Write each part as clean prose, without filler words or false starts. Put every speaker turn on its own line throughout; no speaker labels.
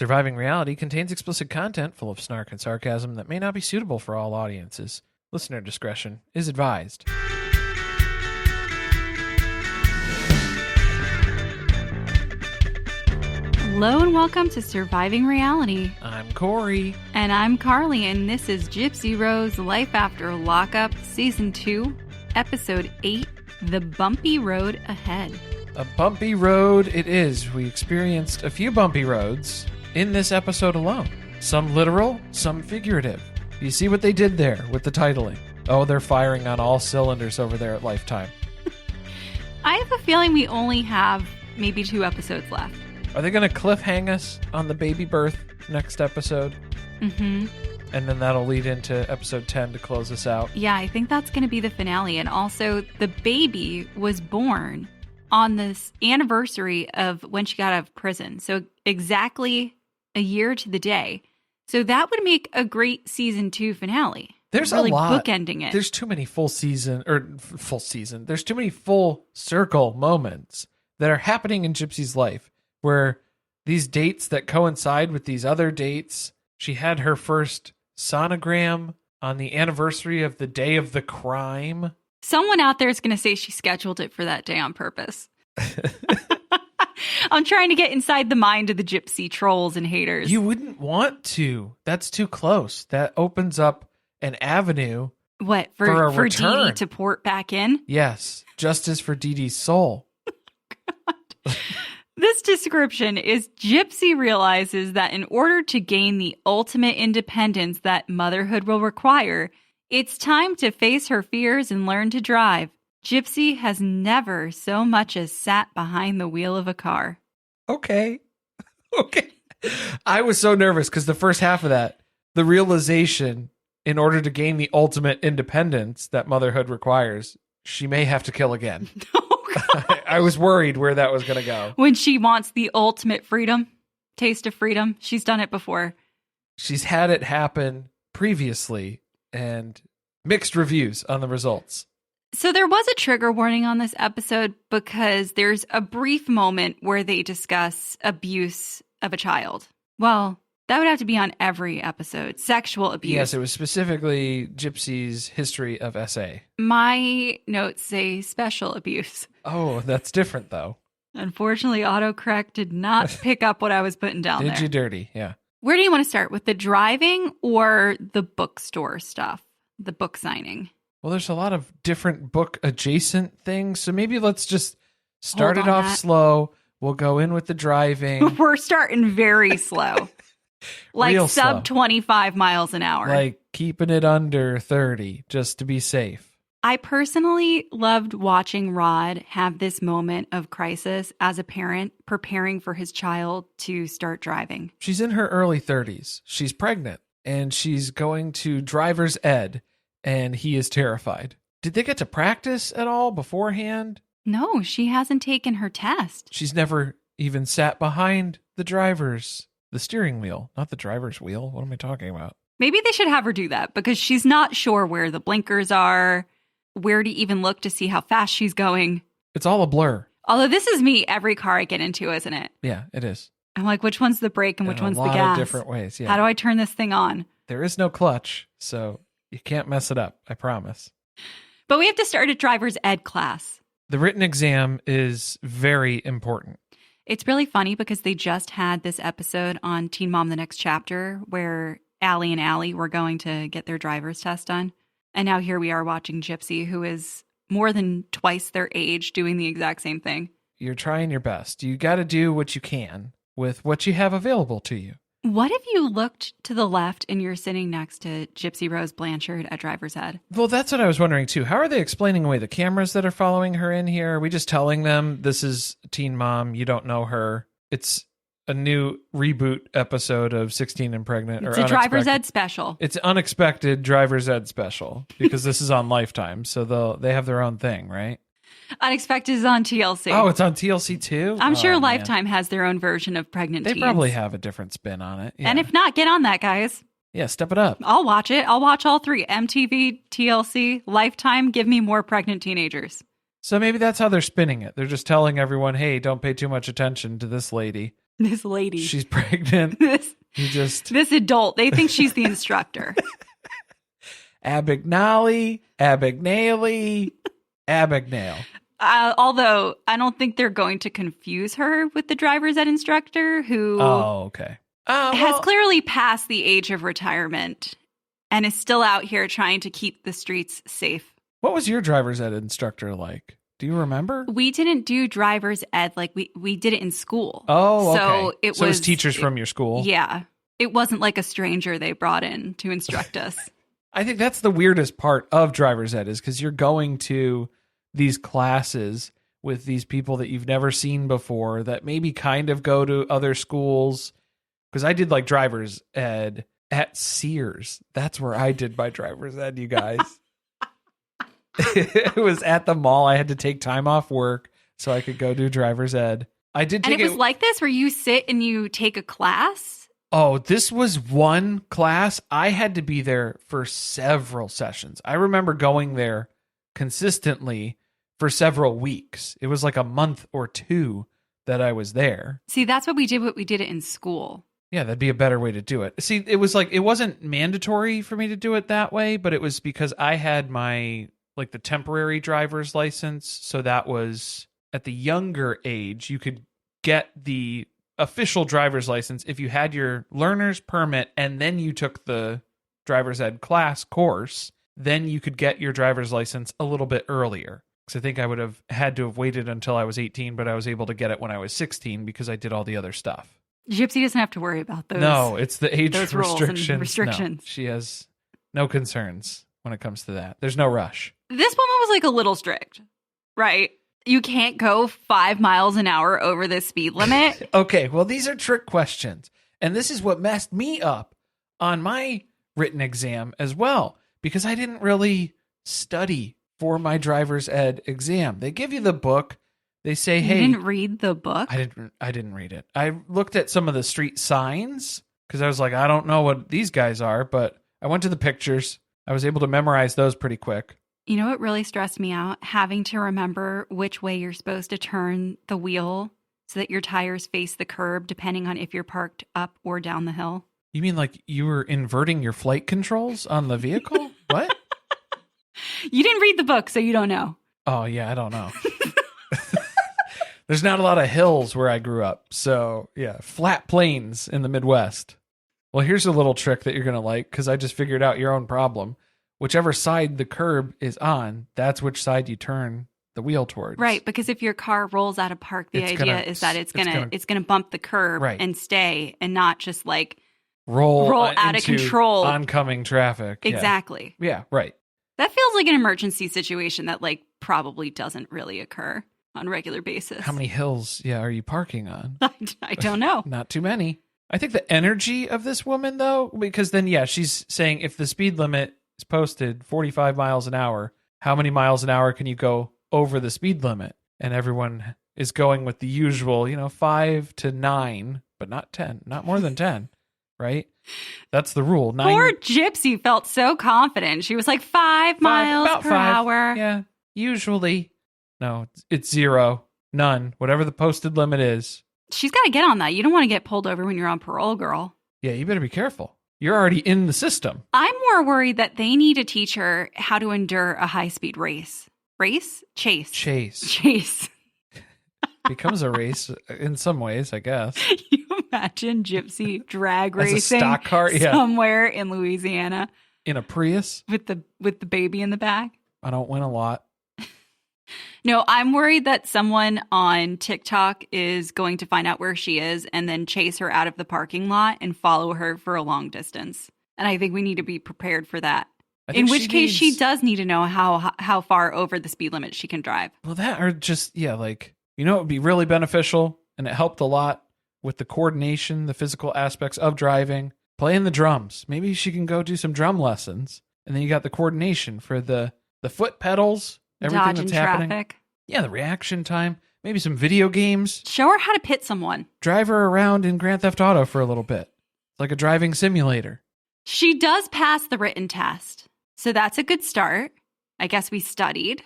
Surviving Reality contains explicit content full of snark and sarcasm that may not be suitable for all audiences. Listener discretion is advised.
Hello and welcome to Surviving Reality.
I'm Corey.
And I'm Carly, and this is Gypsy Rose Life After Lockup, Season 2, Episode 8, The Bumpy Road Ahead.
A bumpy road it is. We experienced a few bumpy roads in this episode alone. Some literal, some figurative. You see what they did there with the titling. Oh, they're firing on all cylinders over there at Lifetime.
I have a feeling we only have maybe 2 episodes left.
Are they going to cliffhang us on the baby birth next episode?
Mm-hmm.
And then that'll lead into episode 10 to close us out?
Yeah, I think that's going to be the finale. And also, the baby was born on this anniversary of when she got out of prison. So exactly a year to the day. So that would make a great season 2 finale.
There's
really
a lot.
Bookending it.
There's too many full season. There's too many full circle moments that are happening in Gypsy's life where these dates that coincide with these other dates. She had her first sonogram on the anniversary of the day of the crime.
Someone out there is going to say she scheduled it for that day on purpose. I'm trying to get inside the mind of the Gypsy trolls and haters.
You wouldn't want to. That's too close. That opens up an avenue.
What, for
return.
Dee Dee to port back in?
Yes. Justice for Dee Dee's soul.
God. This description is Gypsy realizes that in order to gain the ultimate independence that motherhood will require, it's time to face her fears and learn to drive. Gypsy has never so much as sat behind the wheel of a car.
Okay. I was so nervous because the first half of that, the realization, in order to gain the ultimate independence that motherhood requires, she may have to kill again. I was worried where that was going to go.
When she wants the ultimate freedom, taste of freedom, she's done it before.
She's had it happen previously and mixed reviews on the results.
So there was a trigger warning on this episode because there's a brief moment where they discuss abuse of a child. Well, that would have to be on every episode. Sexual abuse.
Yes, it was specifically Gypsy's history of SA.
My notes say special abuse.
Oh, that's different, though.
Unfortunately, autocorrect did not pick up what I was putting down there.
Did you dirty, yeah.
Where do you want to start? With the driving or the bookstore stuff? The book signing?
Well, there's a lot of different book-adjacent things, so maybe let's just start it off
that.
slow. We'll go in with the driving.
We're starting very slow. Like
Real
sub
slow.
25 miles an hour.
Like keeping it under 30, just to be safe.
I personally loved watching Rod have this moment of crisis as a parent preparing for his child to start driving.
She's in her early 30s. She's pregnant, and she's going to driver's ed, and he is terrified. Did they get to practice at all beforehand?
No, she hasn't taken her test.
She's never even sat behind the steering wheel, not the driver's wheel. What am I talking about?
Maybe they should have her do that because she's not sure where the blinkers are, where to even look to see how fast she's going.
It's all a blur.
Although this is me every car I get into, isn't it?
Yeah, it is.
I'm like, which one's the brake and which one's the gas?
In a lot of different ways, yeah.
How do I turn this thing on?
There is no clutch, so you can't mess it up, I promise.
But we have to start at driver's ed class.
The written exam is very important.
It's really funny because they just had this episode on Teen Mom: The Next Chapter where Allie and Allie were going to get their driver's test done. And now here we are watching Gypsy, who is more than twice their age, doing the exact same thing.
You're trying your best. You got to do what you can with what you have available to you.
What if you looked to the left and you're sitting next to Gypsy Rose Blanchard at driver's ed?
Well, that's what I was wondering, too. How are they explaining away the cameras that are following her in here? Are we just telling them this is Teen Mom, you don't know her? It's a new reboot episode of 16 and Pregnant.
It's a driver's ed special.
It's unexpected driver's ed special because this is on Lifetime, so they have their own thing, right?
Unexpected is on TLC.
Oh, it's on TLC too?
I'm sure
man.
Lifetime has their own version of pregnant
They
teens.
probably have a different spin on it. Yeah.
And if not, get on that, guys.
Yeah, step it up.
I'll watch it. I'll watch all 3. MTV, TLC, Lifetime. Give me more pregnant teenagers.
So maybe that's how they're spinning it. They're just telling everyone, hey, don't pay too much attention to this lady.
This lady.
She's pregnant.
This adult. They think she's the instructor.
Abagnale.
Although I don't think they're going to confuse her with the driver's ed instructor who
okay.
has clearly passed the age of retirement and is still out here trying to keep the streets safe.
What was your driver's ed instructor like? Do you remember?
We didn't do driver's ed. Like we did it in school.
Oh, okay.
So it was
teachers from your school.
Yeah. It wasn't like a stranger they brought in to instruct us.
I think that's the weirdest part of driver's ed is because you're going to these classes with these people that you've never seen before that maybe kind of go to other schools. Because I did like driver's ed at Sears. That's where I did my driver's ed, you guys. It was at the mall. I had to take time off work so I could go do driver's ed. I did take
and it was like this where you sit and you take a class?
Oh, this was one class. I had to be there for several sessions. I remember going there consistently for several weeks. It was like a month or two that I was there.
See, that's what we did it in school.
Yeah, that'd be a better way to do it. See, it was like, it wasn't mandatory for me to do it that way, but it was because I had my, like the temporary driver's license. So that was at the younger age, you could get the official driver's license if you had your learner's permit and then you took the driver's ed class course, then you could get your driver's license a little bit earlier. Because I think I would have had to have waited until I was 18, but I was able to get it when I was 16 because I did all the other stuff.
Gypsy doesn't have to worry about those.
No, it's the age
those rules
restrictions.
and restrictions.
No, she has no concerns when it comes to that. There's no rush.
This woman was like a little strict, right? You can't go 5 miles an hour over the speed limit.
Okay, well, these are trick questions. And this is what messed me up on my written exam as well, because I didn't really study for my driver's ed exam. They give you the book. They say, hey.
You didn't read the book?
I didn't read it. I looked at some of the street signs because I was like, I don't know what these guys are, but I went to the pictures. I was able to memorize those pretty quick.
You know what really stressed me out? Having to remember which way you're supposed to turn the wheel so that your tires face the curb depending on if you're parked up or down the hill.
You mean like you were inverting your flight controls on the vehicle? What?
You didn't read the book, so you don't know.
Oh, yeah, I don't know. There's not a lot of hills where I grew up. So, yeah, flat plains in the Midwest. Well, here's a little trick that you're going to like because I just figured out your own problem. Whichever side the curb is on, that's which side you turn the wheel towards.
Right, because if your car rolls out of park, the idea is that it's gonna bump the curb and stay and not just like roll out of control.
Oncoming traffic.
Exactly.
Yeah, right.
That feels like an emergency situation that like probably doesn't really occur on a regular basis.
How many hills, are you parking on?
I don't know.
Not too many. I think the energy of this woman, though, because then, she's saying if the speed limit is posted 45 miles an hour, how many miles an hour can you go over the speed limit? And everyone is going with the usual, 5 to 9, but not 10, not more than 10, right? That's the rule. 9.
Poor Gypsy felt so confident. She was like 5 miles per hour.
Yeah, usually. No, it's 0, none, whatever the posted limit is.
She's got to get on that. You don't want to get pulled over when you're on parole, girl.
Yeah, you better be careful. You're already in the system.
I'm more worried that they need to teach her how to endure a high-speed race. Race? Chase.
Becomes a race in some ways, I guess.
You imagine Gypsy drag
racing
a stock car, somewhere in Louisiana.
In a Prius?
With the baby in the back?
I don't win a lot.
No, I'm worried that someone on TikTok is going to find out where she is and then chase her out of the parking lot and follow her for a long distance. And I think we need to be prepared for that. In which case, she does need to know how far over the speed limit she can drive.
Well, that or just, it would be really beneficial and it helped a lot with the coordination, the physical aspects of driving, playing the drums. Maybe she can go do some drum lessons. And then you got the coordination for the foot pedals. Everything
Dodging
that's happening.
Traffic.
Yeah, the reaction time. Maybe some video games.
Show her how to pit someone.
Drive her around in Grand Theft Auto for a little bit. It's like a driving simulator.
She does pass the written test. So that's a good start. I guess we studied.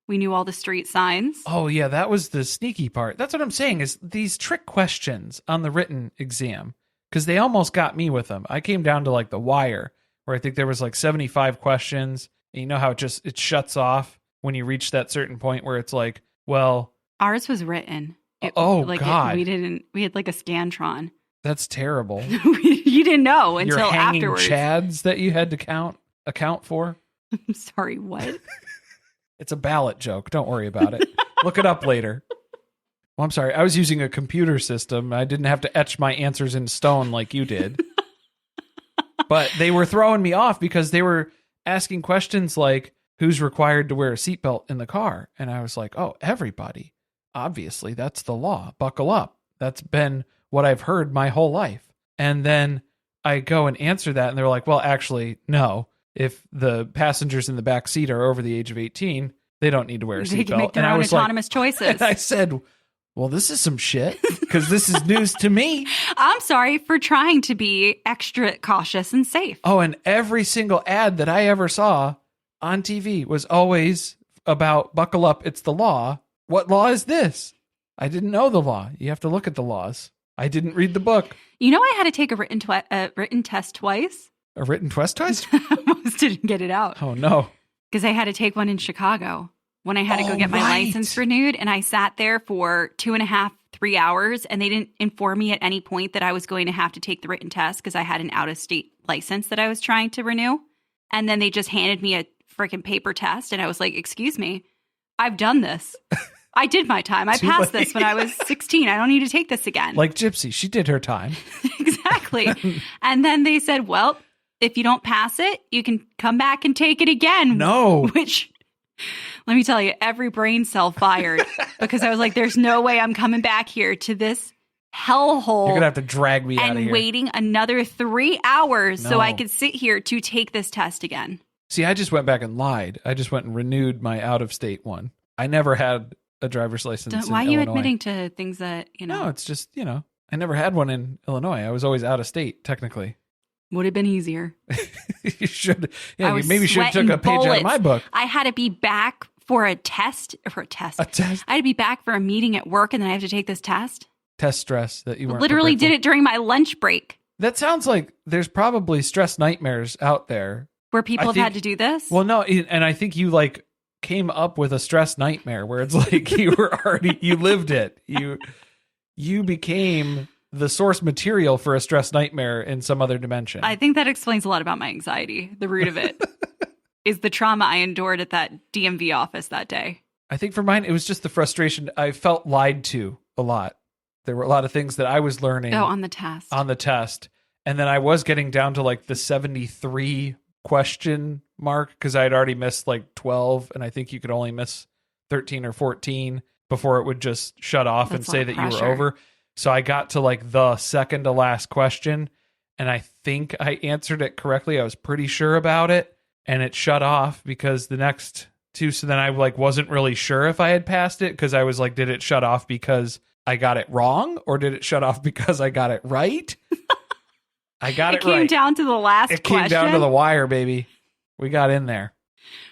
We knew all the street signs.
Oh, yeah, that was the sneaky part. That's what I'm saying is these trick questions on the written exam, because they almost got me with them. I came down to like the wire, where I think there was like 75 questions. And you know how it shuts off when you reach that certain point where it's like, well...
Ours was written.
God.
We had like a Scantron.
That's terrible.
You didn't know until
Your hanging
afterwards.
chads that you had to account for?
I'm sorry, what?
It's a ballot joke. Don't worry about it. Look it up later. Well, I'm sorry. I was using a computer system. I didn't have to etch my answers in stone like you did. But they were throwing me off because they were asking questions like, who's required to wear a seatbelt in the car? And I was like, oh, everybody. Obviously, that's the law. Buckle up. That's been what I've heard my whole life. And then I go and answer that, and they're like, well, actually, no. If the passengers in the back seat are over the age of 18, they don't need to wear a
They can
seatbelt.
make their own autonomous choices.
And I said, well, this is some shit, because this is news to me.
I'm sorry for trying to be extra cautious and safe.
Oh, and every single ad that I ever saw on TV was always about buckle up, it's the law. What law is this? I didn't know the law. You have to look at the laws. I didn't read the book.
You know, I had to take a written test twice.
A written test?
I almost didn't get it out.
Oh, no.
Because I had to take one in Chicago when I had to go get my license renewed. And I sat there for 2.5, 3 hours. And they didn't inform me at any point that I was going to have to take the written test because I had an out-of-state license that I was trying to renew. And then they just handed me a freaking paper test. And I was like, excuse me, I've done this. I did my time. I passed this when I was 16. I don't need to take this again.
Like Gypsy. She did her time.
Exactly. And then they said, well, if you don't pass it, you can come back and take it again.
No.
Which, let me tell you, every brain cell fired because I was like, there's no way I'm coming back here to this hellhole.
You're going to have to drag me out of here.
And waiting another 3 hours so I could sit here to take this test again.
See, I just went back and lied. I just went and renewed my out-of-state one. I never had a driver's license
Why are
in
you
Illinois.
admitting to things that, you know?
No, it's just, I never had one in Illinois. I was always out of state, technically.
Would have been easier.
You should. Yeah, you maybe should have took a page out of my book.
I had to be back for a test. A test? I had to be back for a meeting at work, and then I have to take this test.
Test stress that you weren't
literally did it during my lunch break.
That sounds like there's probably stress nightmares out there.
Where people have had to do this?
Well, no, and I think you came up with a stress nightmare where it's like you lived it. You became the source material for a stress nightmare in some other dimension.
I think that explains a lot about my anxiety. The root of it is the trauma I endured at that DMV office that day.
I think for mine, it was just the frustration. I felt lied to a lot. There were a lot of things that I was learning.
Oh, on the test.
And then I was getting down to the 73 question mark because I had already missed 12. And I think you could only miss 13 or 14 before it would just shut off and say that you were over. So I got to the second to last question, and I think I answered it correctly. I was pretty sure about it, and it shut off because the next two. So then I wasn't really sure if I had passed it because I was like, did it shut off because I got it wrong, or did it shut off because I got it right? I got it right.
It came down to the last question.
It came down to the wire, baby. We got in there.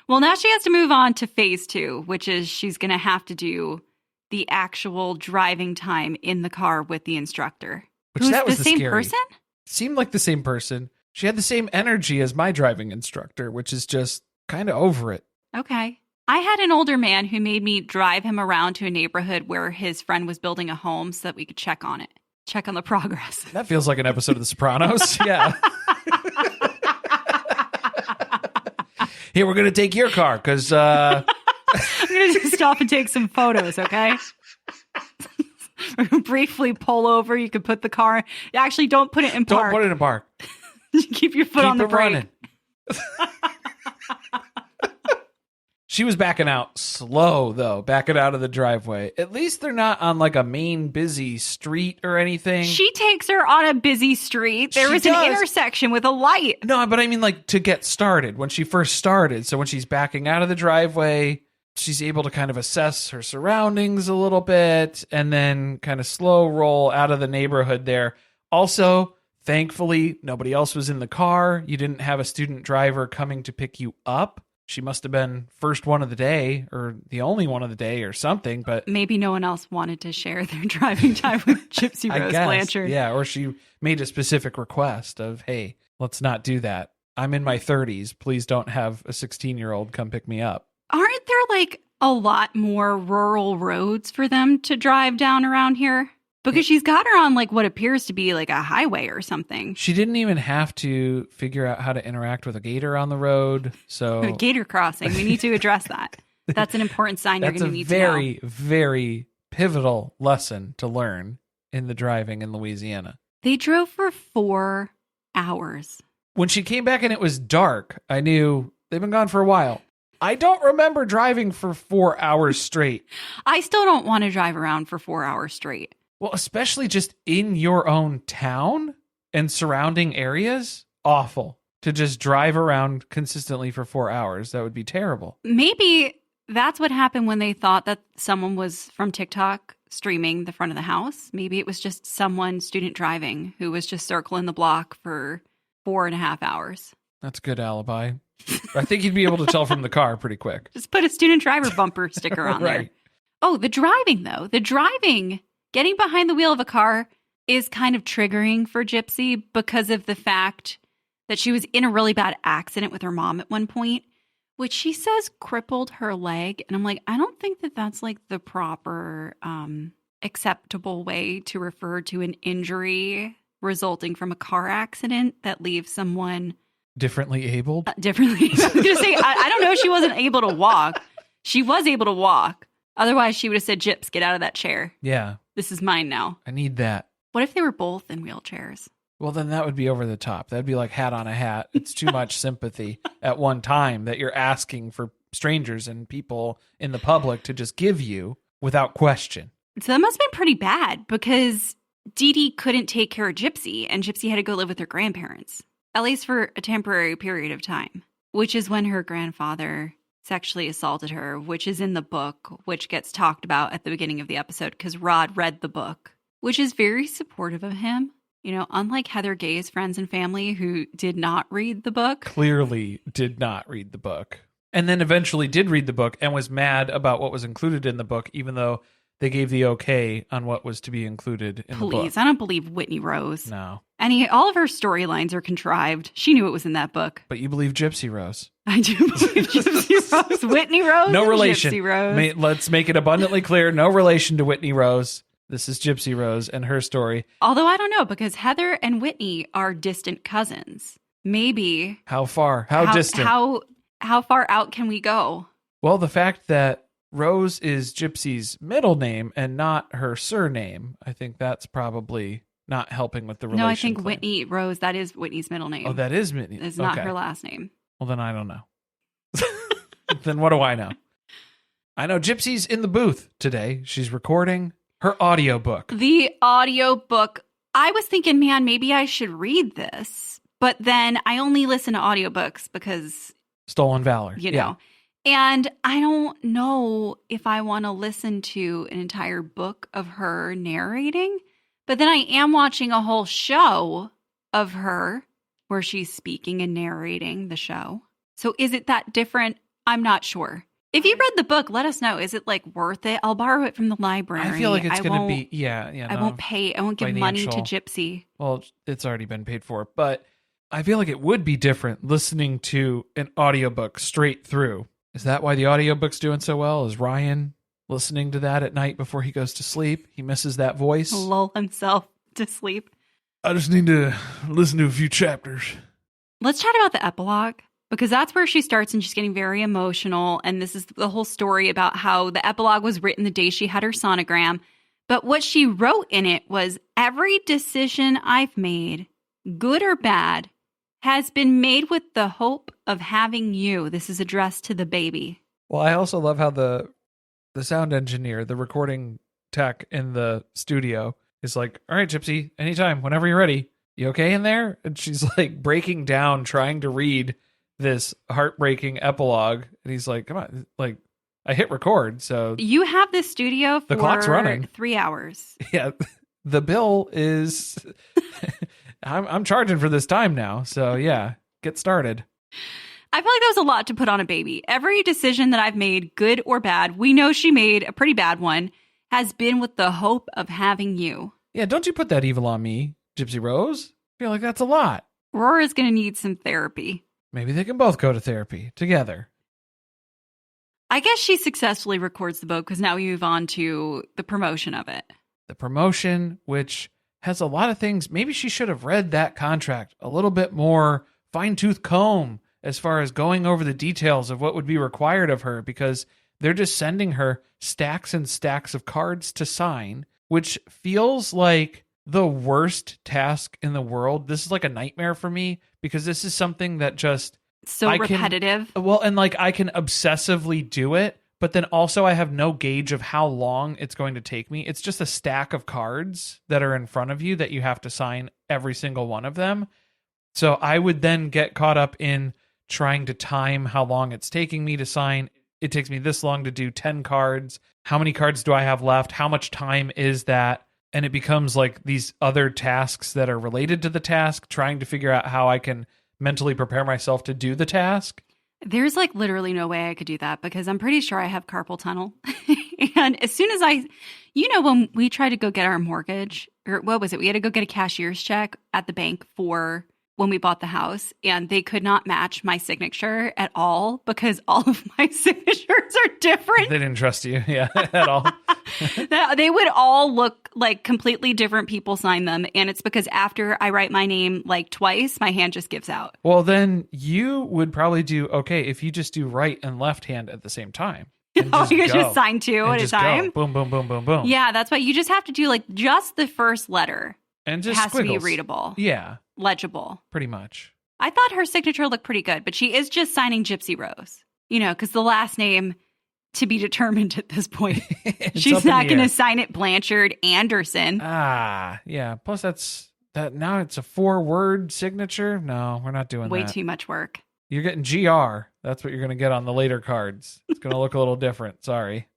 Well, now she has to move on to phase 2, which is she's going to have to do the actual driving time in the car with the instructor.
Which that was
the same
scary.
person?
Seemed like the same person. She had the same energy as my driving instructor, which is just kind of over it.
Okay. I had an older man who made me drive him around to a neighborhood where his friend was building a home so that we could check on it. Check on the progress.
That feels like an episode of The Sopranos. Yeah. Here, we're going to take your car because...
I'm going to stop and take some photos, okay? We're going to briefly pull over. You can put the car... Actually, don't put it in park.
Don't put it in park.
Keep your foot on the brake.
Running. She was backing out slow, though. Backing out of the driveway. At least they're not on a main busy street or anything.
She takes her on a busy street. There was an intersection with a light.
No, but I mean to get started. When she first started. So when she's backing out of the driveway... She's able to kind of assess her surroundings a little bit and then kind of slow roll out of the neighborhood there. Also, thankfully, nobody else was in the car. You didn't have a student driver coming to pick you up. she must have been first one of the day or the only one of the day or something. But
maybe no one else wanted to share their driving time with Gypsy Rose Blanchard.
Yeah, or she made a specific request of, hey, let's not do that. I'm in my 30s. Please don't have a 16-year-old come pick me up.
Aren't there like a lot more rural roads for them to drive down around here? Because she's got her on like what appears to be like a highway or something.
She didn't even have to figure out how to interact with a gator on the road. So
gator crossing. We need to address that. That's an important sign you're going to need to know.
That's a very, very pivotal lesson to learn in the driving in Louisiana.
They drove for 4 hours.
When she came back and it was dark, I knew they've been gone for a while. I don't remember driving for 4 hours straight.
I still don't want to drive around for 4 hours straight.
Well, especially just in your own town and surrounding areas. Awful to just drive around consistently for 4 hours. That would be terrible.
Maybe that's what happened when they thought that someone was from TikTok streaming the front of the house. Maybe it was just someone student driving who was just circling the block for 4.5 hours.
That's a good alibi. I think you'd be able to tell from the car pretty quick.
Just put a student driver bumper sticker on
right.
there. Oh, the driving though. The driving. Getting behind the wheel of a car is kind of triggering for Gypsy because of the fact that she was in a really bad accident with her mom at one point, which she says crippled her leg. And I'm like, I don't think that that's like the proper acceptable way to refer to an injury resulting from a car accident that leaves someone
differently abled.
Differently. I was going to say, I don't know if she wasn't able to walk. She was able to walk. Otherwise, she would have said, Gyps, get out of that chair.
Yeah.
This is mine now.
I need that.
What if they were both in wheelchairs?
Well, then that would be over the top. That'd be like hat on a hat. It's too much sympathy at one time that you're asking for strangers and people in the public to just give you without question.
So that must have been pretty bad because Dee Dee couldn't take care of Gypsy and Gypsy had to go live with her grandparents, at least for a temporary period of time, which is when her grandfather sexually assaulted her, which is in the book, which gets talked about at the beginning of the episode because Rod read the book, which is very supportive of him. You know, unlike Heather Gay's friends and family who did not read the book.
Clearly did not read the book. And then eventually did read the book and was mad about what was included in the book, even though they gave the okay on what was to be included in the book.
Please, I don't believe Whitney Rose.
No.
All of her storylines are contrived. She knew it was in that book.
But you believe Gypsy Rose.
I do believe Gypsy Rose. Whitney Rose.
No relation.
Gypsy Rose.
Let's make it abundantly clear. No relation to Whitney Rose. This is Gypsy Rose and her story.
Although I don't know, because Heather and Whitney are distant cousins. Maybe.
How far? How distant?
How far out can we go?
Well, the fact that Rose is Gypsy's middle name and not her surname, I think that's probably not helping with the relation.
No, I think
claim.
Whitney Rose, that is Whitney's middle name.
Oh, that is Whitney.
It's not her last name.
Well, then I don't know. Then what do I know? I know Gypsy's in the booth today. She's recording her audiobook.
The audiobook. I was thinking, man, maybe I should read this. But then I only listen to audiobooks because...
Stolen Valor.
You know. And I don't know if I want to listen to an entire book of her narrating. But then I am watching a whole show of her where she's speaking and narrating the show. So is it that different? I'm not sure. If you read the book, let us know. Is it like worth it? I'll borrow it from the library.
I feel like it's going to be, I
won't pay. I won't give money to Gypsy.
Well, it's already been paid for. But I feel like it would be different listening to an audiobook straight through. Is that why the audiobook's doing so well? Is Ryan listening to that at night before he goes to sleep? He misses that voice.
Lull himself to sleep.
I just need to listen to a few chapters.
Let's chat about the epilogue, because that's where she starts and she's getting very emotional. And this is the whole story about how the epilogue was written the day she had her sonogram. But what she wrote in it was, every decision I've made, good or bad, has been made with the hope of having you. This is addressed to the baby.
Well, I also love how the sound engineer, the recording tech in the studio is like, all right, Gypsy, anytime, whenever you're ready. You okay in there? And she's like breaking down, trying to read this heartbreaking epilogue. And he's like, come on, like, I hit record. So
you have this studio for
the clock's running.
3 hours.
Yeah. The bill is, I'm charging for this time now. So yeah, get started.
I feel like that was a lot to put on a baby. Every decision that I've made, good or bad, we know she made a pretty bad one, has been with the hope of having you.
Yeah, don't you put that evil on me, Gypsy Rose. I feel like that's a lot.
Aurora's going to need some therapy.
Maybe they can both go to therapy together.
I guess she successfully records the book because now we move on to the promotion of it.
The promotion, which has a lot of things. Maybe she should have read that contract a little bit more fine-tooth comb as far as going over the details of what would be required of her, because they're just sending her stacks and stacks of cards to sign, which feels like the worst task in the world. This is like a nightmare for me because this is something that just
repetitive.
And like I can obsessively do it, but then also I have no gauge of how long it's going to take me. It's just a stack of cards that are in front of you that you have to sign every single one of them. So I would then get caught up in trying to time how long it's taking me to sign. It takes me this long to do 10 cards. How many cards do I have left? How much time is that? And it becomes like these other tasks that are related to the task, trying to figure out how I can mentally prepare myself to do the task.
There's like literally no way I could do that because I'm pretty sure I have carpal tunnel. And as soon as when we tried to go get our mortgage, or what was it? We had to go get a cashier's check at the bank for when we bought the house, and they could not match my signature at all because all of my signatures are different.
They didn't trust you, yeah, at all.
They would all look like completely different people sign them, and it's because after I write my name like twice, my hand just gives out.
Well, then you would probably do okay if you just do right and left hand at the same time.
You just sign two at a time.
Go. Boom, boom, boom, boom, boom.
Yeah, that's why you just have to do like just the first letter.
And just
it has
squiggles.
to be readable.
Yeah.
Legible.
Pretty much.
I thought her signature looked pretty good, but she is just signing Gypsy Rose. because the last name to be determined at this point. She's not going to sign it Blanchard Anderson.
Yeah. Plus that now it's a 4-word signature. No, we're not doing that.
Way too much work.
You're getting GR. That's what you're going to get on the later cards. It's going to look a little different. Sorry.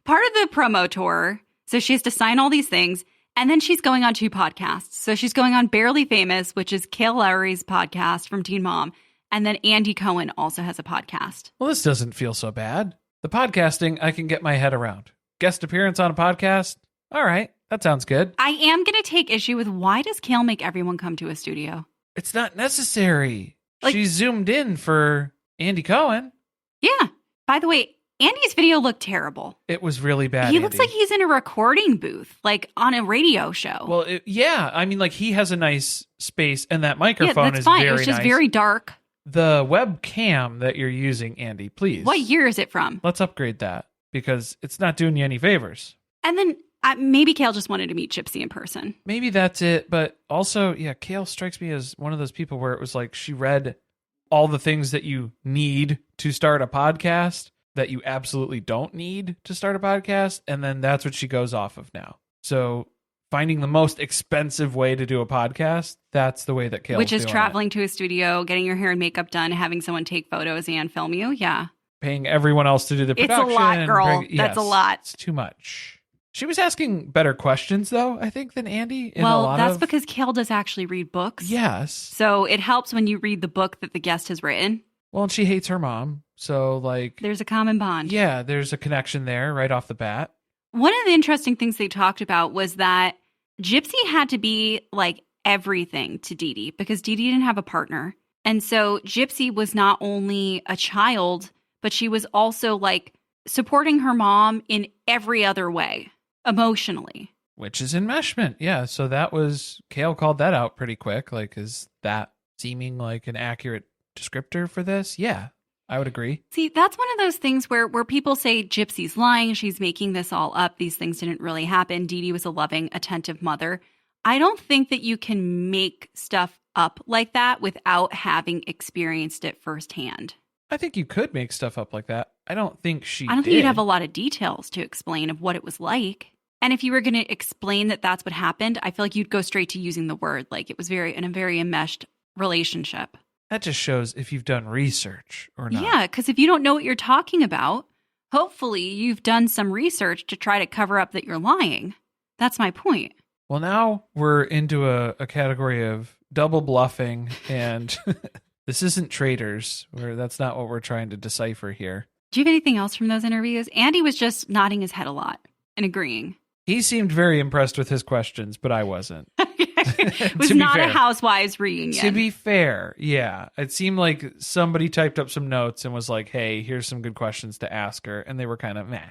Part of the promo tour, so she has to sign all these things, and then she's going on 2 podcasts. So she's going on Barely Famous, which is Kale Lowry's podcast from Teen Mom, and then Andy Cohen also has a podcast.
Well, this doesn't feel so bad. The podcasting, I can get my head around. Guest appearance on a podcast? All right, that sounds good.
I am going to take issue with why does Kale make everyone come to a studio?
It's not necessary. She zoomed in for Andy Cohen.
Yeah. By the way, Andy's video looked terrible.
It was really bad.
He looks like he's in a recording booth, like on a radio show.
Well, I mean, he has a nice space, and that microphone
that's
is
fine.
very nice.
It's just very dark.
The webcam that you're using, Andy, please.
What year is it from?
Let's upgrade that, because it's not doing you any favors.
And then maybe Kale just wanted to meet Gypsy in person.
Maybe that's it. But also, Kale strikes me as one of those people where it was like she read all the things that you need to start a podcast that you absolutely don't need to start a podcast. And then that's what she goes off of now. So finding the most expensive way to do a podcast, that's the way that Kale's
Which is
doing
traveling to a studio, getting your hair and makeup done, having someone take photos and film you. Yeah.
Paying everyone else to do the production.
It's a lot, girl. That's a lot.
It's too much. She was asking better questions, though, I think, than Andy.
That's because Kale does actually read books.
Yes.
So it helps when you read the book that the guest has written.
Well, and she hates her mom. So,
there's a common bond.
Yeah, there's a connection there right off the bat.
One of the interesting things they talked about was that Gypsy had to be everything to Dee Dee because Dee Dee didn't have a partner. And so Gypsy was not only a child, but she was also supporting her mom in every other way. Emotionally.
Which is enmeshment. Yeah. So Kale called that out pretty quick. Is that seeming like an accurate descriptor for this? Yeah, I would agree.
See, that's one of those things where people say Gypsy's lying. She's making this all up. These things didn't really happen. Dee Dee was a loving, attentive mother. I don't think that you can make stuff up like that without having experienced it firsthand.
I think you could make stuff up like that. I don't think
I don't think you'd have a lot of details to explain of what it was like. And if you were going to explain that that's what happened, I feel like you'd go straight to using the word. It was in a very enmeshed relationship.
That just shows if you've done research or not.
Yeah, because if you don't know what you're talking about, hopefully you've done some research to try to cover up that you're lying. That's my point.
Well, now we're into a category of double bluffing and This isn't traitors. That's not what we're trying to decipher here.
Do you have anything else from those interviews? Andy was just nodding his head a lot and agreeing.
He seemed very impressed with his questions, but I wasn't.
It was not a housewives reunion.
To be fair, yeah. It seemed like somebody typed up some notes and was like, hey, here's some good questions to ask her. And they were kind of meh.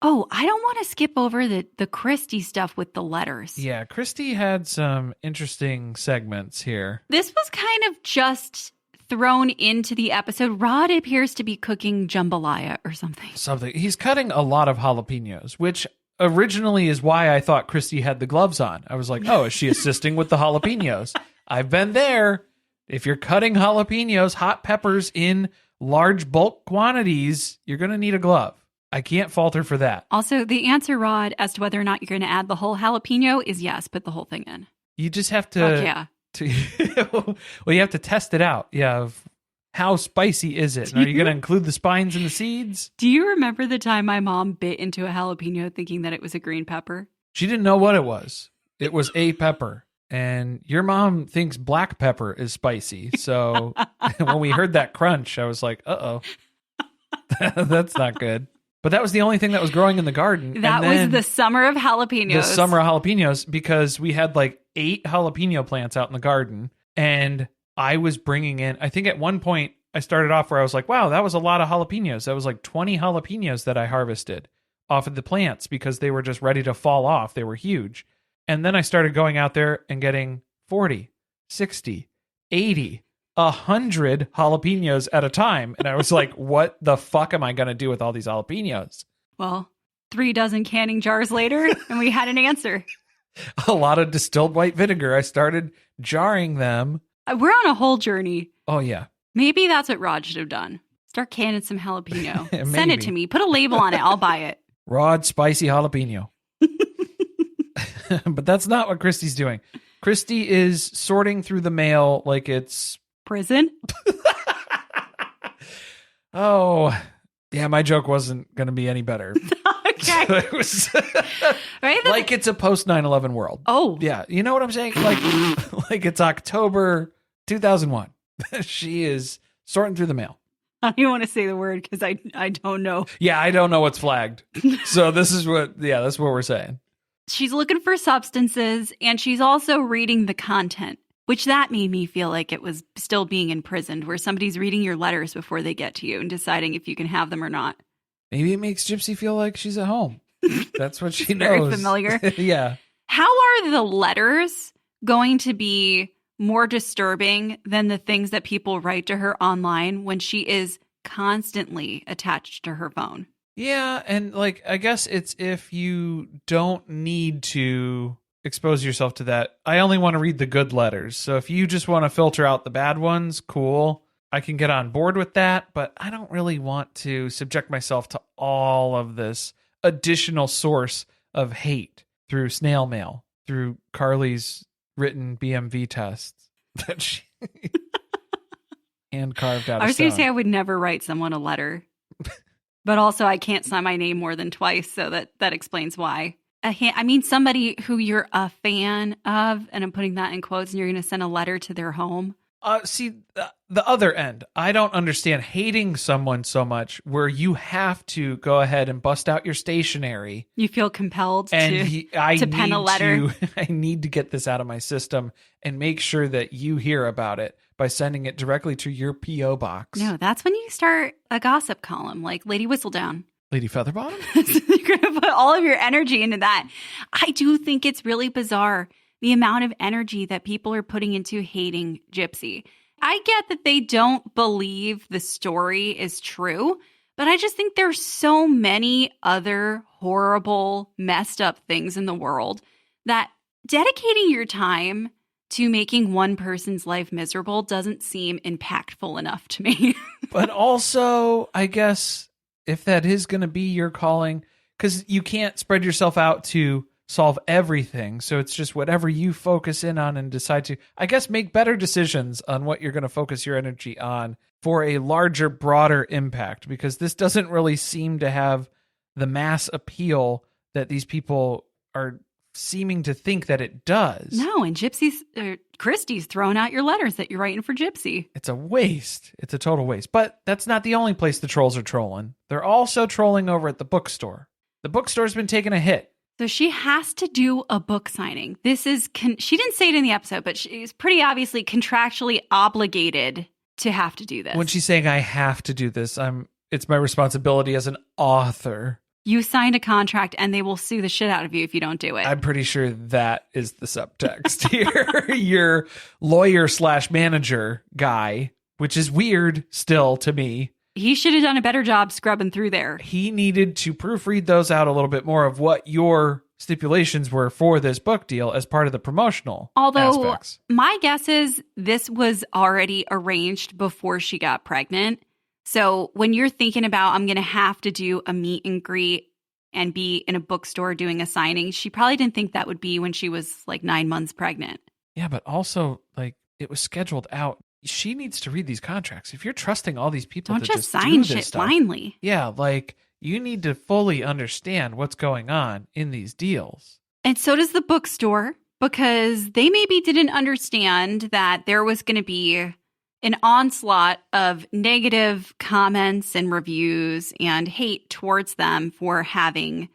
Oh, I don't want to skip over the Kristy stuff with the letters.
Yeah, Kristy had some interesting segments here.
This was kind of just thrown into the episode. Rod appears to be cooking jambalaya or something.
He's cutting a lot of jalapenos, which originally is why I thought Kristy had the gloves on. I was like, oh, is she assisting with the jalapenos? I've been there. If you're cutting jalapenos, hot peppers in large bulk quantities, you're going to need a glove. I can't fault her for that.
Also, the answer, Rod, as to whether or not you're going to add the whole jalapeno is yes, put the whole thing in.
You just have to... well, you have to test it out. Yeah. How spicy is it? And are you going to include the spines and the seeds?
Do you remember the time my mom bit into a jalapeno thinking that it was a green pepper?
She didn't know what it was. It was a pepper. And your mom thinks black pepper is spicy. So when we heard that crunch, I was like, uh-oh. That's not good. But that was the only thing that was growing in the garden.
That was the summer of jalapenos.
The summer of jalapenos, because we had like 8 jalapeno plants out in the garden. And I was bringing in, I think at one point I started off where I was like, wow, that was a lot of jalapenos. That was like 20 jalapenos that I harvested off of the plants because they were just ready to fall off. They were huge. And then I started going out there and getting 40, 60, 80, 100 jalapenos at a time. And I was like, what the fuck am I going to do with all these jalapenos?
Well, 3 dozen canning jars later, and we had an answer.
A lot of distilled white vinegar. I started jarring them.
We're on a whole journey.
Oh, yeah.
Maybe that's what Rod should have done. Start canning some jalapeno. Send it to me. Put a label on it. I'll buy it.
Rod spicy jalapeno. But that's not what Kristy's doing. Kristy is sorting through the mail like it's...
prison?
Oh, yeah, my joke wasn't going to be any better.
Okay.
So it was
right?
like it's a post 9/11 world.
Oh.
Yeah, you know what I'm saying? Like it's October 2001. She is sorting through the mail.
I don't even want to say the word because I don't know.
Yeah, I don't know what's flagged. So that's what we're saying.
She's looking for substances, and she's also reading the content, which that made me feel like it was still being imprisoned, where somebody's reading your letters before they get to you and deciding if you can have them or not.
Maybe it makes Gypsy feel like she's at home. That's what she knows.
Very familiar.
Yeah.
How are the letters going to be more disturbing than the things that people write to her online when she is constantly attached to her phone?
Yeah, and like I guess it's if you don't need to expose yourself to that. I only want to read the good letters. So if you just want to filter out the bad ones, cool. I can get on board with that, but I don't really want to subject myself to all of this additional source of hate through snail mail, through Carly's written BMV tests that she hand carved out of
I was going to
stone.
say I would never write someone a letter. But also, I can't sign my name more than twice, so that explains why. I mean, somebody who you're a fan of, and I'm putting that in quotes, and you're going to send a letter to their home.
See, the other end, I don't understand hating someone so much where you have to go ahead and bust out your stationery.
You feel compelled to pen a letter.
I need to get this out of my system and make sure that you hear about it by sending it directly to your P.O. box.
No, that's when you start a gossip column like Lady Whistledown.
Lady Featherbottom?
You're going to put all of your energy into that. I do think it's really bizarre, the amount of energy that people are putting into hating Gypsy. I get that they don't believe the story is true, but I just think there's so many other horrible, messed up things in the world that dedicating your time to making one person's life miserable doesn't seem impactful enough to me.
But also, I guess, if that is going to be your calling, because you can't spread yourself out to solve everything. So it's just whatever you focus in on and decide to, I guess, make better decisions on what you're going to focus your energy on for a larger, broader impact, because this doesn't really seem to have the mass appeal that these people are seeming to think that it does.
No, and Kristy's throwing out your letters that you're writing for Gypsy.
It's a waste. It's a total waste. But that's not the only place the trolls are trolling. They're also trolling over at the bookstore. The bookstore's been taking a hit.
So she has to do a book signing. This is, she didn't say it in the episode, but she's pretty obviously contractually obligated to have to do this.
When she's saying, I have to do this, it's my responsibility as an author.
You signed a contract and they will sue the shit out of you if you don't do it.
I'm pretty sure that is the subtext here. Your lawyer/manager guy, which is weird still to me.
He should have done a better job scrubbing through there.
He needed to proofread those out a little bit more of what your stipulations were for this book deal as part of the promotional aspects.
My guess is this was already arranged before she got pregnant. So when you're thinking about, I'm going to have to do a meet and greet and be in a bookstore doing a signing, she probably didn't think that would be when she was like 9 months pregnant.
Yeah, but also like it was scheduled out. She needs to read these contracts. If you're trusting all these people
don't
to
just sign shit
stuff,
blindly.
Yeah, like you need to fully understand what's going on in these deals.
And so does the bookstore, because they maybe didn't understand that there was going to be an onslaught of negative comments and reviews and hate towards them for having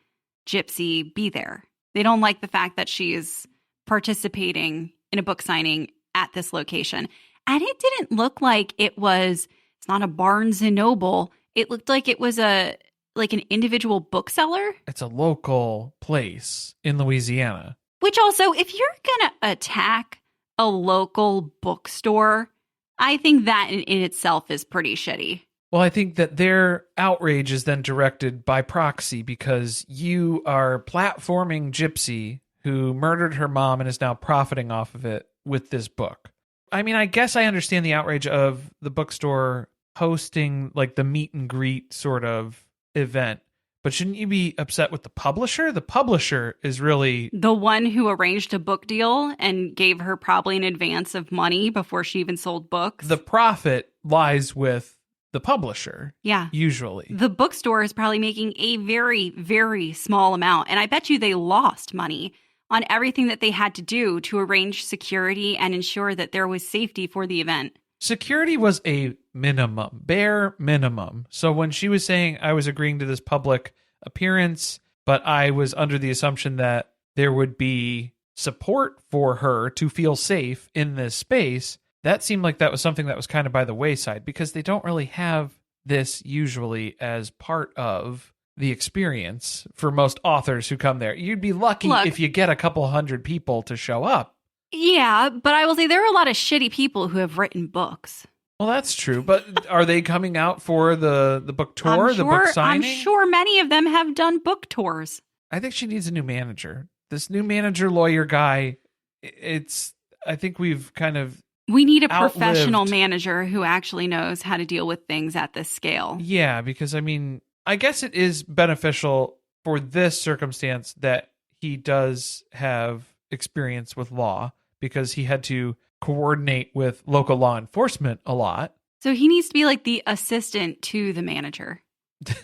Gypsy be there. They don't like the fact that she is participating in a book signing at this location. And it didn't look like it's not a Barnes and Noble. It looked like it was an individual bookseller.
It's a local place in Louisiana.
Which also, if you're going to attack a local bookstore, I think that in itself is pretty shitty.
Well, I think that their outrage is then directed by proxy because you are platforming Gypsy, who murdered her mom and is now profiting off of it with this book. I mean, I guess I understand the outrage of the bookstore hosting like the meet and greet sort of event, but shouldn't you be upset with the publisher? The publisher is really
the one who arranged a book deal and gave her probably an advance of money before she even sold books.
The profit lies with the publisher.
Yeah.
Usually.
The bookstore is probably making a very, very small amount. And I bet you they lost money on everything that they had to do to arrange security and ensure that there was safety for the event.
Security was a minimum, bare minimum. So when she was saying I was agreeing to this public appearance, but I was under the assumption that there would be support for her to feel safe in this space, that seemed like that was something that was kind of by the wayside because they don't really have this usually as part of the experience for most authors who come there. You'd be lucky if you get a couple hundred people to show up.
Yeah, but I will say there are a lot of shitty people who have written books.
Well, that's true. But are they coming out for the book tour, the book signing?
I'm sure many of them have done book tours.
I think she needs a new manager. This new manager lawyer guy, I think we've kind of
we need a professional manager who actually knows how to deal with things at this scale.
Yeah, because I mean, I guess it is beneficial for this circumstance that he does have experience with law because he had to coordinate with local law enforcement a lot.
So he needs to be like the assistant to the manager.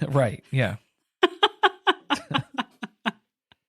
Right, yeah.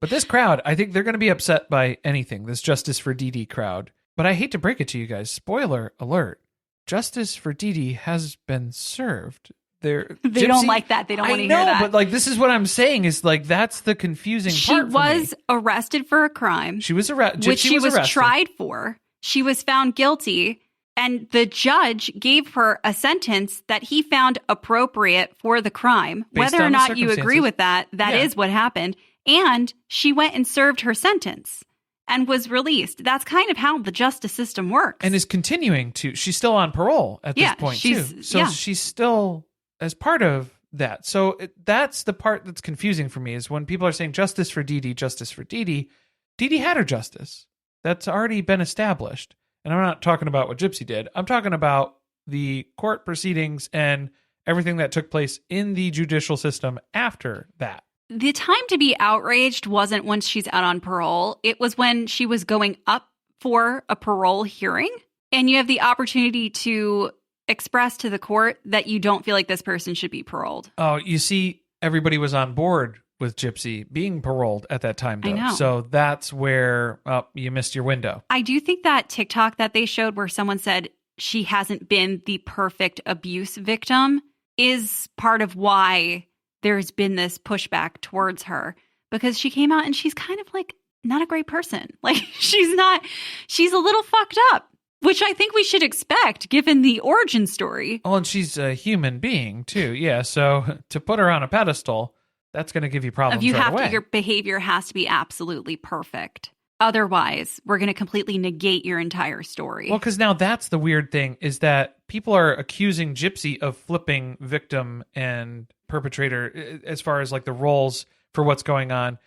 But this crowd, I think they're going to be upset by anything, this Justice for Dee Dee crowd. But I hate to break it to you guys, spoiler alert, justice for Dee Dee has been served. They
don't like that. They don't want to hear that.
I know, but like this is what I'm saying is like that's the confusing part.
She was arrested for a crime.
She was arrested.
Which she was tried for. She was found guilty, and the judge gave her a sentence that he found appropriate for the crime. Whether or not you agree with that, that is what happened. And she went and served her sentence and was released. That's kind of how the justice system works.
And is continuing to. She's still on parole at this point, too. So she's still as part of that. So that's the part that's confusing for me is when people are saying justice for Dee Dee, justice for Dee Dee. Dee Dee had her justice. That's already been established. And I'm not talking about what Gypsy did. I'm talking about the court proceedings and everything that took place in the judicial system after that.
The time to be outraged wasn't once she's out on parole. It was when she was going up for a parole hearing. And you have the opportunity to express to the court that you don't feel like this person should be paroled.
Oh, you see, everybody was on board with Gypsy being paroled at that time, though.
I know.
So that's where you missed your window.
I do think that TikTok that they showed where someone said she hasn't been the perfect abuse victim is part of why there's been this pushback towards her, because she came out and she's kind of like not a great person. Like she's a little fucked up, which I think we should expect given the origin story.
Oh, and she's a human being too. Yeah. So to put her on a pedestal, that's going to give you problems away.
Your behavior has to be absolutely perfect. Otherwise, we're going to completely negate your entire story.
Well, because now that's the weird thing is that people are accusing Gypsy of flipping victim and perpetrator as far as like the roles for what's going on.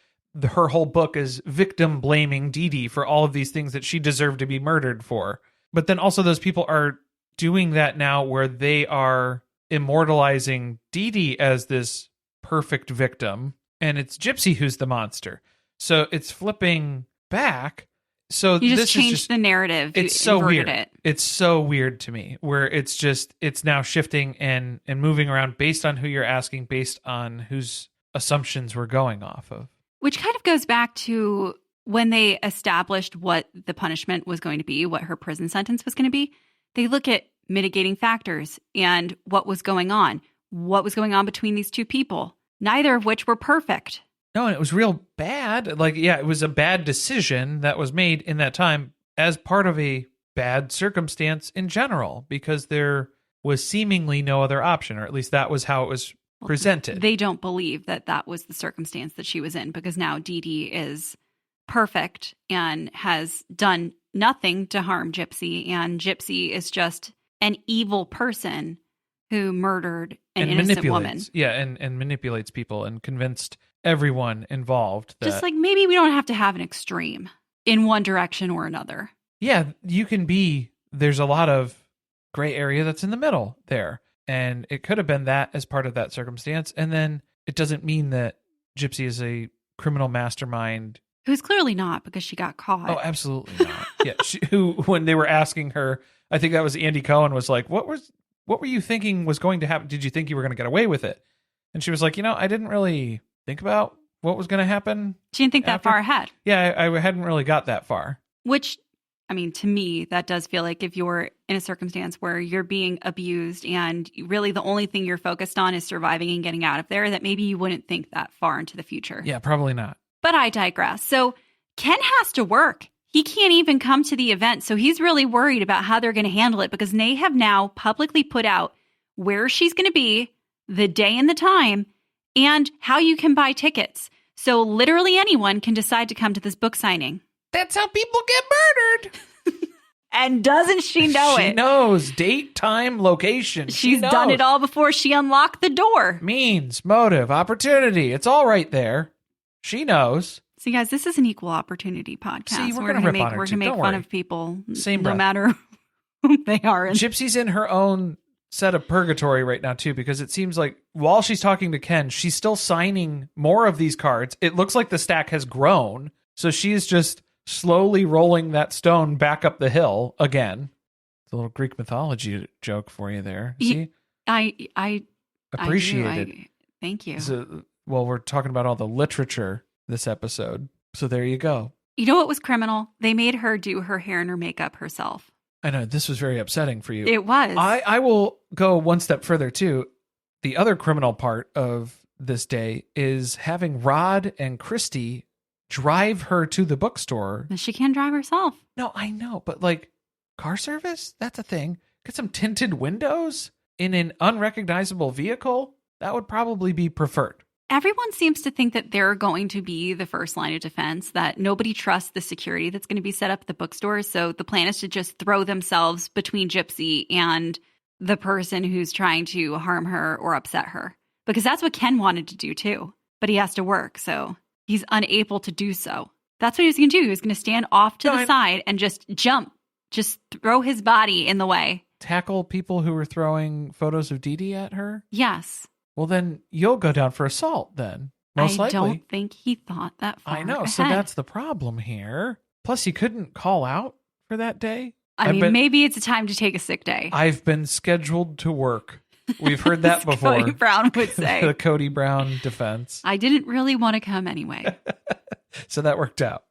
Her whole book is victim blaming Dee Dee for all of these things that she deserved to be murdered for. But then also those people are doing that now where they are immortalizing Dee Dee as this perfect victim, and it's Gypsy who's the monster. So it's flipping back. So
you just
this
changed
is just
the narrative.
It's so weird.
It.
It's so weird to me where it's now shifting and moving around based on who you're asking, based on whose assumptions we're going off of.
Which kind of goes back to when they established what the punishment was going to be, what her prison sentence was going to be. They look at mitigating factors and what was going on between these two people, neither of which were perfect.
No, and it was real bad. Like, yeah, it was a bad decision that was made in that time as part of a bad circumstance in general, because there was seemingly no other option, or at least that was how it was presented.
They don't believe that that was the circumstance that she was in, because now Dee Dee is perfect and has done nothing to harm Gypsy, and Gypsy is just an evil person who murdered an innocent woman.
Yeah, and manipulates people and convinced everyone involved that...
Just like maybe we don't have to have an extreme in one direction or another.
Yeah, you can be... There's a lot of gray area that's in the middle there. And it could have been that as part of that circumstance. And then it doesn't mean that Gypsy is a criminal mastermind.
Who's clearly not, because she got caught.
Oh, absolutely not. Yeah, who, when they were asking her, I think that was Andy Cohen, was like, what were you thinking was going to happen? Did you think you were going to get away with it? And she was like, I didn't really think about what was going to happen.
She didn't think that far ahead.
Yeah, I hadn't really got that far.
Which, I mean, to me, that does feel like if you're in a circumstance where you're being abused and really the only thing you're focused on is surviving and getting out of there, that maybe you wouldn't think that far into the future.
Yeah, probably not.
But I digress. So Ken has to work. He can't even come to the event. So he's really worried about how they're going to handle it, because they have now publicly put out where she's going to be, the day and the time, and how you can buy tickets. So literally anyone can decide to come to this book signing.
That's how people get murdered.
And doesn't she know it?
She knows. Date, time, location.
She's done it all before she unlocked the door.
Means, motive, opportunity. It's all right there. She knows.
So, guys, this is an equal opportunity podcast.
See, we're going to rip on her,
We're
too.
going to make
Don't
fun
worry.
of people,
Same
no
breath.
matter who they are.
Gypsy's in her own set of purgatory right now, too, because it seems like while she's talking to Ken, she's still signing more of these cards. It looks like the stack has grown. So she's just slowly rolling that stone back up the hill again. It's a little Greek mythology joke for you there. See?
I
appreciate it.
Thank you.
So, well, we're talking about all the literature this episode. So there you go.
You know what was criminal? They made her do her hair and her makeup herself.
I know, this was very upsetting for you.
It was.
I will go one step further, too. The other criminal part of this day is having Rod and Kristy drive her to the bookstore.
She can drive herself.
No, I know, but like car service, that's a thing. Get some tinted windows in an unrecognizable vehicle. That would probably be preferred.
Everyone seems to think that they're going to be the first line of defense, that nobody trusts the security that's going to be set up at the bookstore. So the plan is to just throw themselves between Gypsy and the person who's trying to harm her or upset her. Because that's what Ken wanted to do too. But he has to work, so he's unable to do so. That's what he was going to do. He was going to stand off to the side and just jump. Just throw his body in the way.
Tackle people who were throwing photos of Dee Dee at her?
Yes.
Well, then you'll go down for assault then. Most likely.
I don't think he thought that far
I know.
ahead.
So that's the problem here. Plus, you couldn't call out for that day.
I mean, maybe it's a time to take a sick day.
I've been scheduled to work. We've heard that
As
before.
Cody Brown would say.
The Cody Brown defense.
I didn't really want to come anyway.
So that worked out.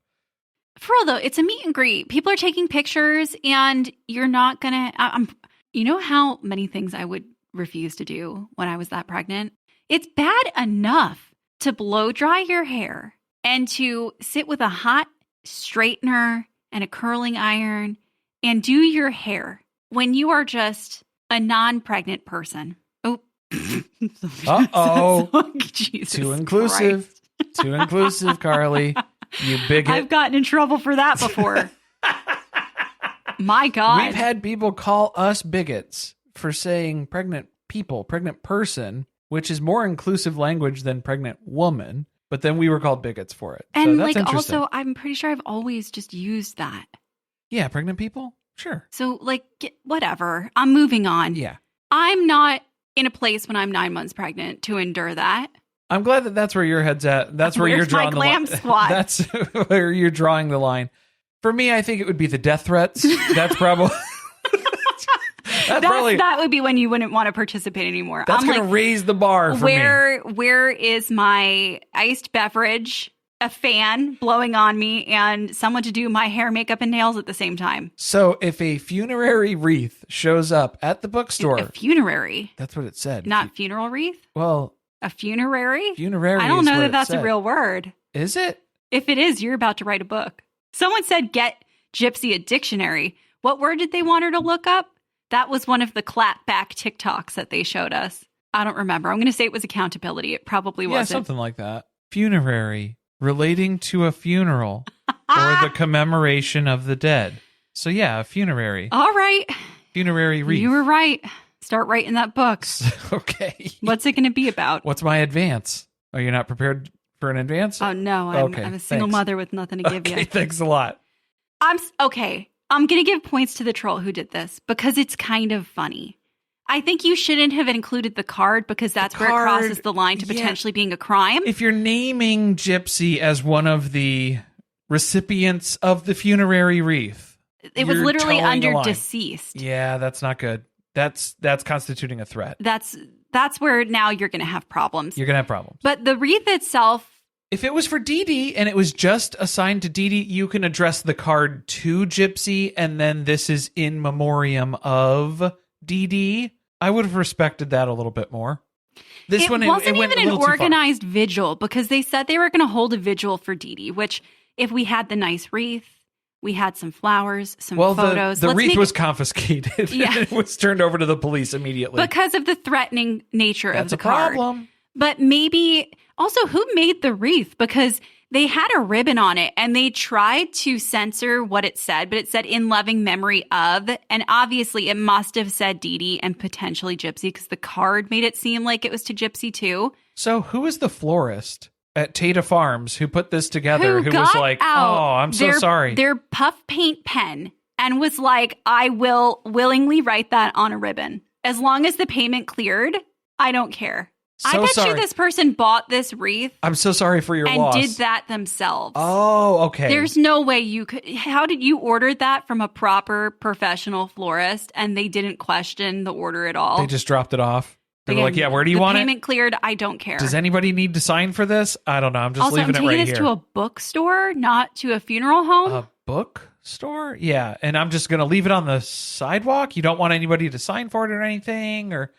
For real, though, it's a meet and greet. People are taking pictures, and you're not going to... You know how many things I would refuse to do when I was that pregnant? It's bad enough to blow dry your hair and to sit with a hot straightener and a curling iron and do your hair when you are just a non-pregnant person. Oh.
Uh-oh.
Jesus
Too inclusive.
Christ.
Too inclusive, Carly. You bigot.
I've gotten in trouble for that before. My God.
We've had people call us bigots for saying pregnant people, pregnant person, which is more inclusive language than pregnant woman. But then we were called bigots for it.
And
so that's interesting.
also, I'm pretty sure I've always just used that.
Yeah, pregnant people? Sure.
So whatever. I'm moving on.
Yeah.
I'm not in a place when I'm 9 months pregnant to endure that.
I'm glad that that's where your head's at. That's where you're drawing the line.
Squat?
That's where you're drawing the line. For me, I think it would be the death threats. That's probably...
that would be when you wouldn't want to participate anymore.
That's going to raise the bar for me.
Where is my iced beverage, a fan blowing on me, and someone to do my hair, makeup, and nails at the same time?
So if a funerary wreath shows up at the bookstore...
A funerary?
That's what it said.
Not funeral wreath?
Well...
A funerary?
Funerary
I don't know that that's
said.
a real word.
Is it?
If it is, you're about to write a book. Someone said get Gypsy a dictionary. What word did they want her to look up? That was one of the clapback TikToks that they showed us. I don't remember. I'm going to say it was accountability. It probably wasn't.
Yeah, something like that. Funerary, relating to a funeral or the commemoration of the dead. So yeah, a funerary.
All right.
Funerary wreath.
You were right. Start writing that book.
Okay.
What's it going to be about?
What's my advance? Are you not prepared for an advance?
Oh, no. I'm a single mother with nothing to give you.
Thanks a lot.
Okay. I'm going to give points to the troll who did this because it's kind of funny. I think you shouldn't have included the card because that's where it crosses the line to potentially being a crime.
If you're naming Gypsy as one of the recipients of the funerary wreath,
it was literally under deceased.
Yeah, that's not good. That's constituting a threat.
That's where now you're going to have problems.
You're going to have problems.
But the wreath itself.
If it was for Dee Dee and it was just assigned to Dee Dee, you can address the card to Gypsy and then this is in memoriam of Dee Dee. I would have respected that a little bit more.
It wasn't even an organized vigil because they said they were going to hold a vigil for Dee Dee, which if we had the nice wreath, we had some flowers, some photos.
The wreath was confiscated. Yeah. It was turned over to the police immediately.
Because of the threatening nature of the card.
That's a problem.
But maybe also who made the wreath? Because they had a ribbon on it and they tried to censor what it said, but it said in loving memory of. And obviously it must have said Dee Dee and potentially Gypsy because the card made it seem like it was to Gypsy too.
So who is the florist at Tata Farms who put this together who was like, oh, I'm so sorry.
Their puff paint pen and was like, I will willingly write that on a ribbon. As long as the payment cleared, I don't care. I bet you this person bought this wreath.
I'm so sorry for your loss.
And did that themselves.
Oh, okay.
There's no way you could. How did you order that from a proper professional florist and they didn't question the order at all?
They just dropped it off. They were like, yeah, where do you want it?
The payment cleared. I don't care.
Does anybody need to sign for this? I don't know. I'm just leaving it right here.
Also, I'm taking this to a bookstore, not to a funeral home.
A bookstore? Yeah. And I'm just going to leave it on the sidewalk? You don't want anybody to sign for it or anything? Or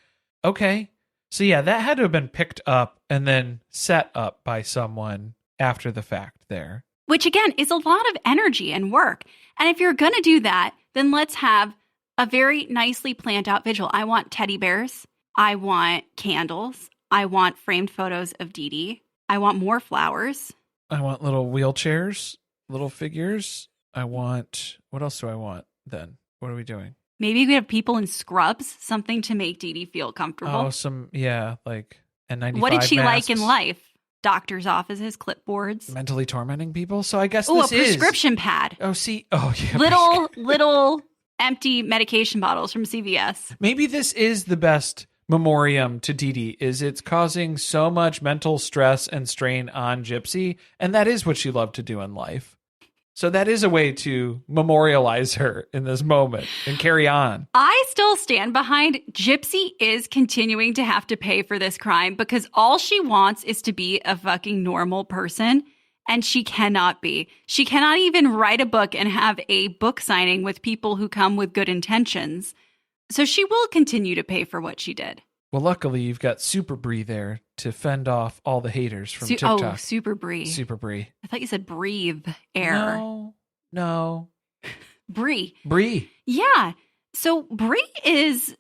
okay. So yeah, that had to have been picked up and then set up by someone after the fact there.
Which again is a lot of energy and work. And if you're going to do that, then let's have a very nicely planned out vigil. I want teddy bears. I want candles. I want framed photos of Dee Dee. I want more flowers.
I want little wheelchairs, little figures. What else do I want then? What are we doing?
Maybe we have people in scrubs, something to make Dee Dee feel comfortable.
Oh, like N95
What did she
masks.
like in life? Doctor's offices, clipboards.
Mentally tormenting people? So I guess
a prescription pad.
Oh, see. Oh, yeah.
Little empty medication bottles from CVS.
Maybe this is the best memoriam to Dee Dee, is it's causing so much mental stress and strain on Gypsy, and that is what she loved to do in life. So that is a way to memorialize her in this moment and carry on.
I still stand behind Gypsy is continuing to have to pay for this crime because all she wants is to be a fucking normal person. And she cannot be. She cannot even write a book and have a book signing with people who come with good intentions. So she will continue to pay for what she did.
Well, luckily, you've got Super Brie there to fend off all the haters from TikTok.
Oh, Super Brie.
Super Brie.
I thought you said breathe air.
No.
Brie.
Brie.
Yeah. So Brie is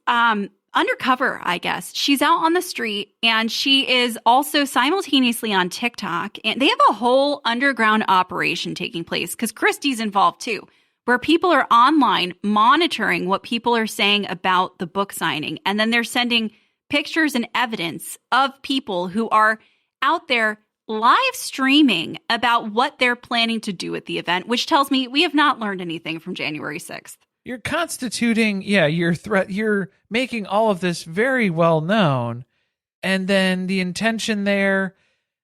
undercover, I guess. She's out on the street and she is also simultaneously on TikTok. And they have a whole underground operation taking place because Kristy's involved too, where people are online monitoring what people are saying about the book signing. And then they're sending pictures and evidence of people who are out there live streaming about what they're planning to do at the event, which tells me we have not learned anything from January 6th.
You're constituting, your threat. You're making all of this very well known. And then the intention there,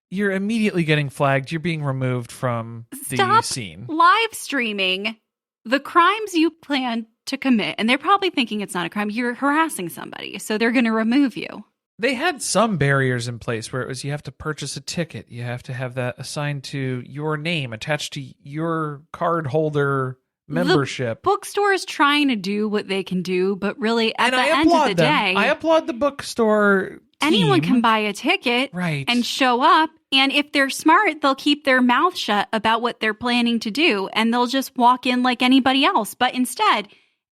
you're immediately getting flagged. You're being removed from the scene.
Live streaming the crimes you plan to commit. And they're probably thinking it's not a crime. You're harassing somebody. So they're going to remove you.
They had some barriers in place where it was you have to purchase a ticket. You have to have that assigned to your name, attached to your card holder membership.
The bookstore is trying to do what they can do, but really at the end of the day,
I applaud the bookstore team.
Anyone can buy a ticket and show up. And if they're smart, they'll keep their mouth shut about what they're planning to do. And they'll just walk in like anybody else. But instead,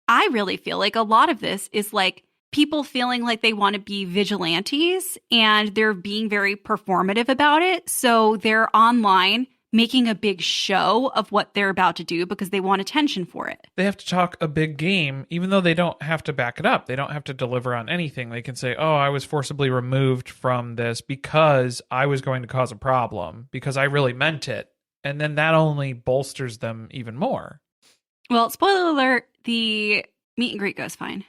I really feel like a lot of this is like people feeling like they want to be vigilantes and they're being very performative about it. So they're online making a big show of what they're about to do because they want attention for it.
They have to talk a big game, even though they don't have to back it up. They don't have to deliver on anything. They can say, oh, I was forcibly removed from this because I was going to cause a problem, because I really meant it. And then that only bolsters them even more.
Well, spoiler alert, the meet and greet goes fine.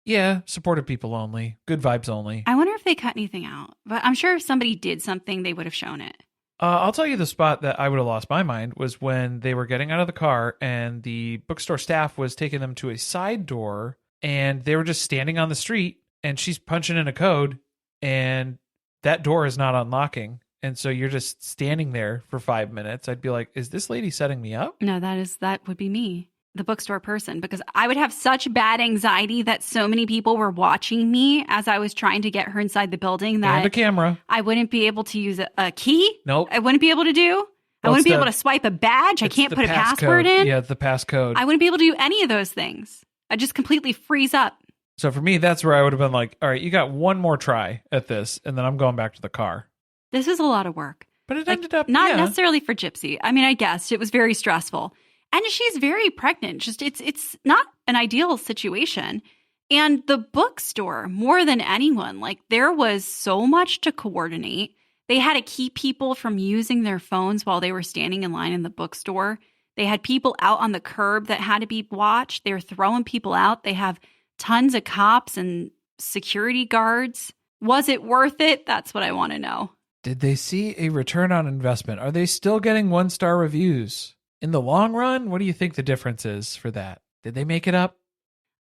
Yeah, supportive people only. Good vibes only.
I wonder if they cut anything out. But I'm sure if somebody did something, they would have shown it.
I'll tell you the spot that I would have lost my mind was when they were getting out of the car and the bookstore staff was taking them to a side door and they were just standing on the street and she's punching in a code and that door is not unlocking. And so you're just standing there for 5 minutes. I'd be like, is this lady setting me up?
No, that would be me, the bookstore person, because I would have such bad anxiety that so many people were watching me as I was trying to get her inside the building that
and a camera.
I wouldn't be able to use a key.
Nope.
I wouldn't be able to do. I wouldn't be able to swipe a badge. I can't put a password in.
Yeah, the passcode.
I wouldn't be able to do any of those things. I'd just completely freeze up.
So for me, that's where I would have been like, all right, you got one more try at this, and then I'm going back to the car.
This is a lot of work.
But it ended up
not necessarily for Gypsy. I mean, I guess it was very stressful. And she's very pregnant. Just it's not an ideal situation. And the bookstore, more than anyone, like there was so much to coordinate. They had to keep people from using their phones while they were standing in line in the bookstore. They had people out on the curb that had to be watched. They were throwing people out. They have tons of cops and security guards. Was it worth it? That's what I want to know.
Did they see a return on investment? Are they still getting 1-star reviews? In the long run, what do you think the difference is for that? Did they make it up?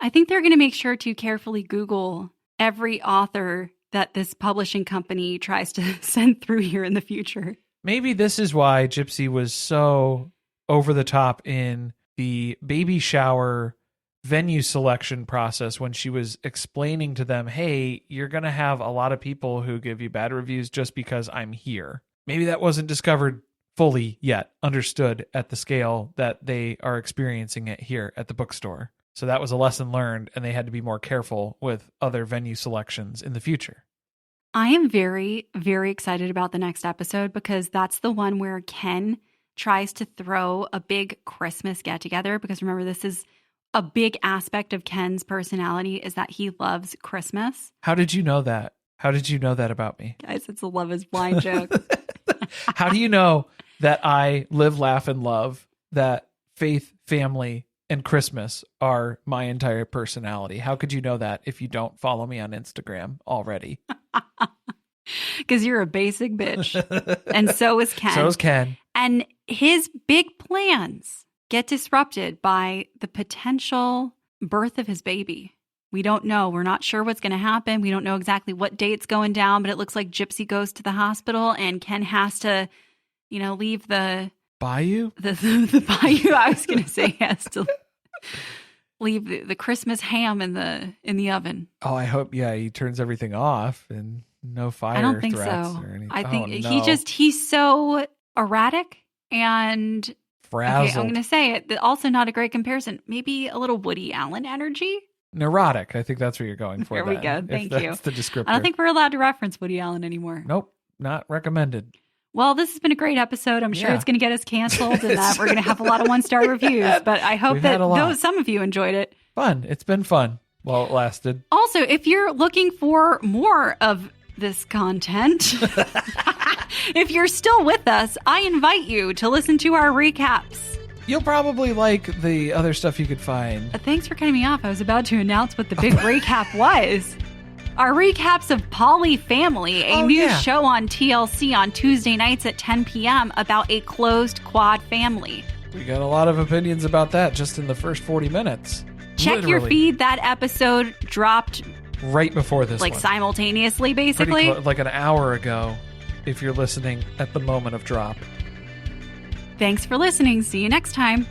I think they're going to make sure to carefully Google every author that this publishing company tries to send through here in the future.
Maybe this is why Gypsy was so over the top in the baby shower venue selection process when she was explaining to them, hey, you're going to have a lot of people who give you bad reviews just because I'm here. Maybe that wasn't discovered fully yet, understood at the scale that they are experiencing it here at the bookstore. So that was a lesson learned, and they had to be more careful with other venue selections in the future.
I am very, very excited about the next episode because that's the one where Ken tries to throw a big Christmas get-together, because remember, this is a big aspect of Ken's personality is that he loves Christmas.
How did you know that? How did you know that about me?
Guys, it's a love is blind joke.
How do you know that I live, laugh, and love, that faith, family, and Christmas are my entire personality? How could you know that if you don't follow me on Instagram already?
Because you're a basic bitch. And so is Ken.
So is Ken.
And his big plans get disrupted by the potential birth of his baby. We don't know. We're not sure what's going to happen. We don't know exactly what day it's going down, but it looks like Gypsy goes to the hospital and Ken has to, leave the
Bayou?
The bayou. I was going to say he has to leave the Christmas ham in the oven.
Oh, I hope, he turns everything off and no fire
I don't think
threats
so.
or anything.
I think he's so erratic and
frazzled.
Okay, I'm going to say it. Also not a great comparison. Maybe a little Woody Allen energy.
Neurotic. I think that's what you're going for.
There we go. Thank you.
That's the descriptor.
I don't think we're allowed to reference Woody Allen anymore.
Nope. Not recommended.
Well, this has been a great episode. I'm sure it's going to get us canceled and that we're going to have a lot of 1-star reviews. But I hope that some of you enjoyed it.
Fun. It's been fun while it lasted.
Also, if you're looking for more of this content, if you're still with us, I invite you to listen to our recaps.
You'll probably like the other stuff you could find.
Thanks for cutting me off. I was about to announce what the big recap was. Our recaps of Polly Family, a new show on TLC on Tuesday nights at 10 p.m. about a closed quad family.
We got a lot of opinions about that just in the first 40 minutes.
Check your feed. That episode dropped
right before this one.
Simultaneously, basically.
Like an hour ago, if you're listening at the moment of drop.
Thanks for listening. See you next time.